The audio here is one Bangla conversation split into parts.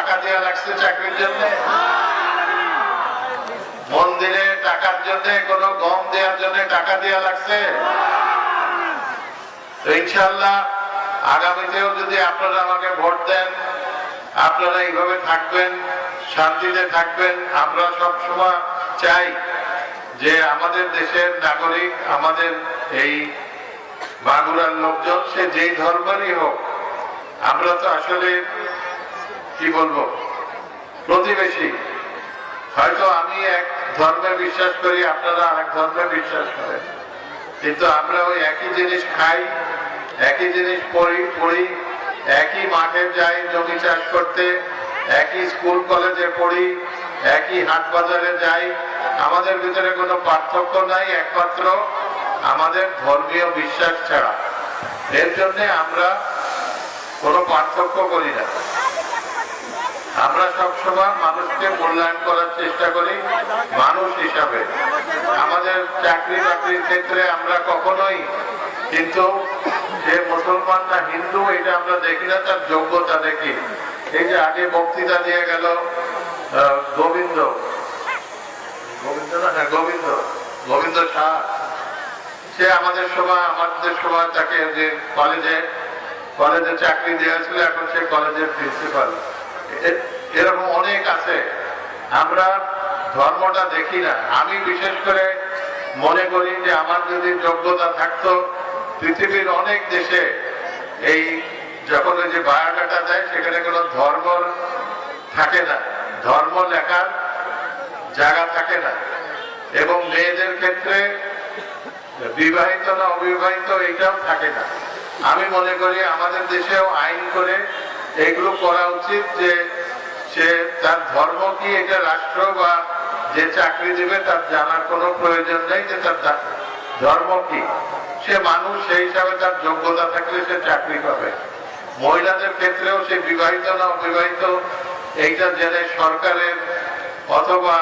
টাকা দেওয়া লাগছে চাকরির জন্য? মন্দিরে টাকার জন্য, কোন গম দেওয়ার জন্য টাকা দেওয়া লাগছে? ইনশাআল্লাহ আগামীতেও যদি আপনারা আমাকে ভোট দেন, আপনারা এইভাবে থাকবেন, শান্তিতে থাকবেন। আমরা সব সময় চাই যে আমাদের দেশের নাগরিক, আমাদের এই মাগুরার লোকজন, সে যেই ধর্মেরই হোক, আমরা তো আসলে কি বলবো, প্রতিবেশী। হয়তো আমি এক ধর্মে বিশ্বাস করি, আপনারা আরেক ধর্মে বিশ্বাস করেন, কিন্তু আমরা ওই একই জিনিস খাই, একই জিনিস পড়ি, একই মাঠে যাই জমি চাষ করতে, একই স্কুল কলেজে পড়ি, একই হাট বাজারে যাই। আমাদের ভিতরে কোনো পার্থক্য নাই, একমাত্র আমাদের ধর্মীয় বিশ্বাস ছাড়া। এর জন্য আমরা কোনো পার্থক্য করি না। আমরা সবসময় মানুষকে মূল্যায়ন করার চেষ্টা করি মানুষ হিসাবে। আমাদের চাকরি বাকরির ক্ষেত্রে আমরা কখনোই কিন্তু যে মুসলমান না হিন্দু এটা আমরা দেখি না, তার যোগ্যতা দেখি। এই যে আগে বক্তৃতা দিয়ে গেল গোবিন্দ শাহ, সে আমাদের সময় তাকে যে কলেজে চাকরি দিয়েছিল, এখন সে কলেজের প্রিন্সিপাল। এরকম অনেক আছে। আমরা ধর্মটা দেখি না। আমি বিশেষ করে মনে করি যে আমার যদি যোগ্যতা থাকতো, পৃথিবীর অনেক দেশে এই যখন ওই যে বায়োডাটা দেয় সেখানে কোনো ধর্ম থাকে না, ধর্ম লেখার জায়গা থাকে না। এবং মেয়েদের ক্ষেত্রে বিবাহিত না অবিবাহিত এইটাও থাকে না। আমি মনে করি আমাদের দেশেও আইন করে এগুলো করা উচিত যে সে তার ধর্ম কি এটা রাষ্ট্র বা যে চাকরি দেবে তার জানার কোনো প্রয়োজন নেই যে তার ধর্ম কি। সে মানুষ, সেই হিসাবে তার যোগ্যতা থাকলে সে চাকরি পাবে। মহিলাদের ক্ষেত্রেও সে বিবাহিত না অবিবাহিত এইটা জেনে সরকারের অথবা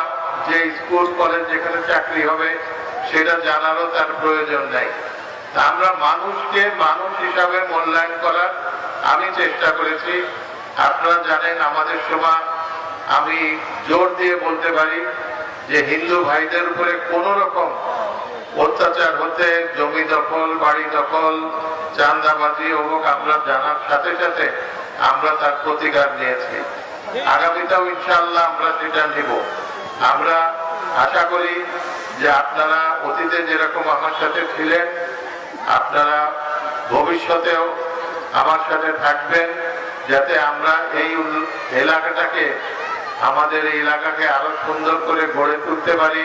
যে স্কুল কলেজ যেখানে চাকরি হবে সেটা জানারও তার প্রয়োজন নেই। আমরা মানুষকে মানুষ হিসাবে মূল্যায়ন করার আমি চেষ্টা করেছি। আপনারা জানেন আমাদের সময় আমি জোর দিয়ে বলতে পারি যে হিন্দু ভাইদের উপরে কোন রকম অত্যাচার হতে, জমি দখল, বাড়ি দখল, চাঁদাবাজি হোক, আমরা জানার সাথে সাথে আমরা তার প্রতিকার নিয়েছি। আগামীতেও ইনশাআল্লাহ আমরা সেটা নিব। আমরা আশা করি যে আপনারা অতীতে যেরকম আমার সাথে ছিলেন, আপনারা ভবিষ্যতেও আমার সাথে থাকবেন, যাতে আমরা এই এলাকাটাকে, আমাদের এই এলাকাকে আরো সুন্দর করে গড়ে তুলতে পারি।